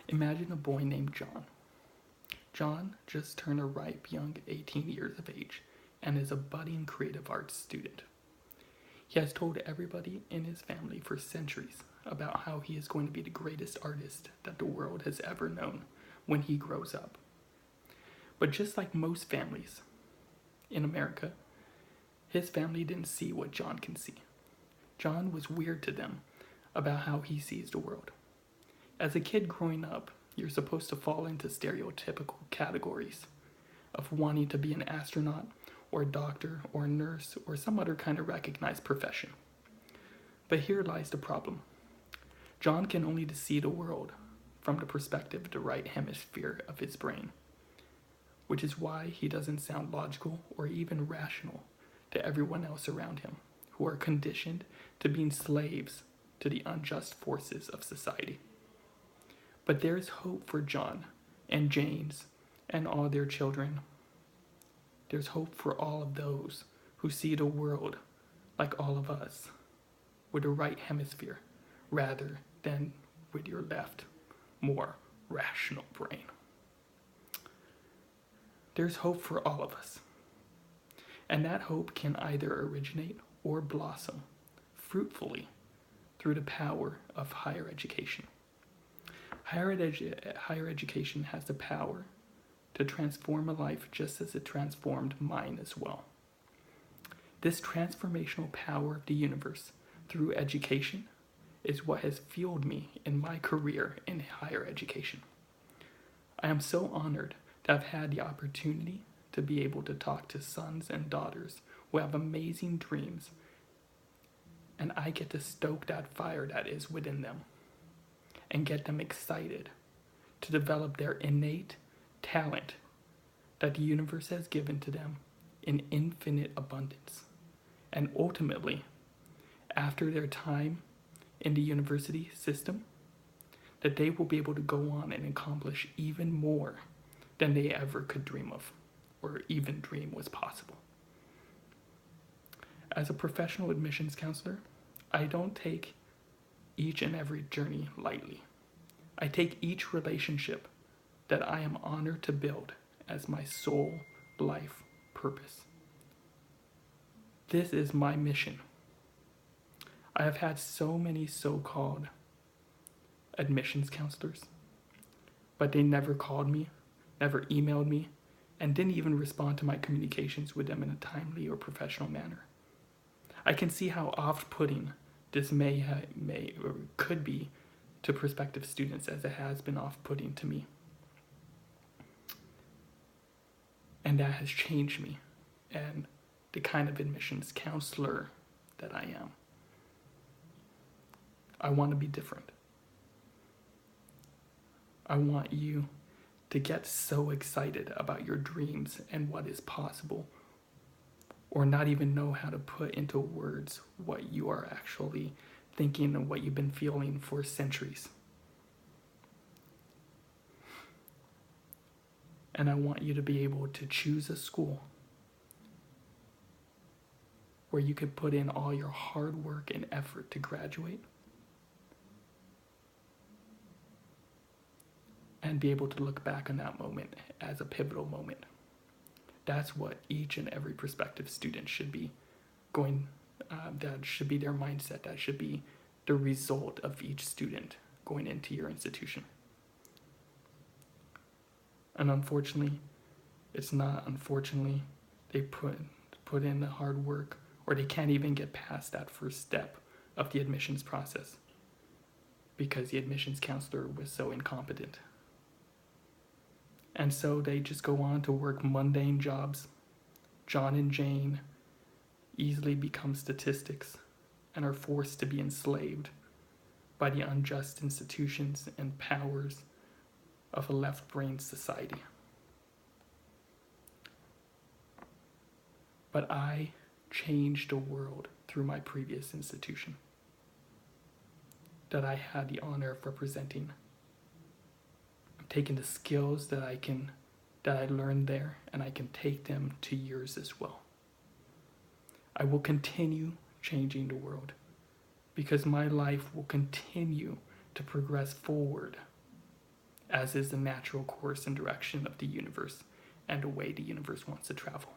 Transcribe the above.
Imagine a boy named John. John just turned a ripe young 18 years of age and is a budding creative arts student. He has told everybody in his family for centuries about how he is going to be the greatest artist that the world has ever known when he grows up. But just like most families in America, his family didn't see what John can see. John was weird to them about how he sees the world. As a kid growing up, you're supposed to fall into stereotypical categories of wanting to be an astronaut or a doctor or a nurse or some other kind of recognized profession. But here lies the problem. John can only see the world from the perspective of the right hemisphere of his brain, which is why he doesn't sound logical or even rational to everyone else around him, who are conditioned to being slaves to the unjust forces of society. But there is hope for John and James and all their children. There's hope for all of those who see the world like all of us, with the right hemisphere rather than with your left, more rational brain. There's hope for all of us. And that hope can either originate or blossom fruitfully through the power of higher education. Higher education has the power to transform a life just as it transformed mine as well. This transformational power of the universe through education is what has fueled me in my career in higher education. I am so honored to have had the opportunity to be able to talk to sons and daughters who have amazing dreams, and I get to stoke that fire that is within them and get them excited to develop their innate talent that the universe has given to them in infinite abundance. And ultimately, after their time in the university system, that they will be able to go on and accomplish even more than they ever could dream of, or even dream was possible. As a professional admissions counselor, I don't take each and every journey lightly. I take each relationship that I am honored to build as my sole life purpose. This is my mission. I have had so many so-called admissions counselors, but they never called me, never emailed me, and didn't even respond to my communications with them in a timely or professional manner. I can see how off-putting this may or could be to prospective students, as it has been off-putting to me. And that has changed me and the kind of admissions counselor that I am. I want to be different. I want you to get so excited about your dreams and what is possible, or not even know how to put into words what you are actually thinking and what you've been feeling for centuries. And I want you to be able to choose a school where you could put in all your hard work and effort to graduate and be able to look back on that moment as a pivotal moment. That's what each and every prospective student should be going, that should be their mindset. That should be the result of each student going into your institution. And unfortunately, it's not. Unfortunately, they put in the hard work, or they can't even get past that first step of the admissions process because the admissions counselor was so incompetent. And so they just go on to work mundane jobs. John and Jane easily become statistics and are forced to be enslaved by the unjust institutions and powers of a left-brain society. But I changed the world through my previous institution that I had the honor of representing. I'm taking the skills that I learned there, and I can take them to yours as well. I will continue changing the world because my life will continue to progress forward as is the natural course and direction of the universe and a way the universe wants to travel.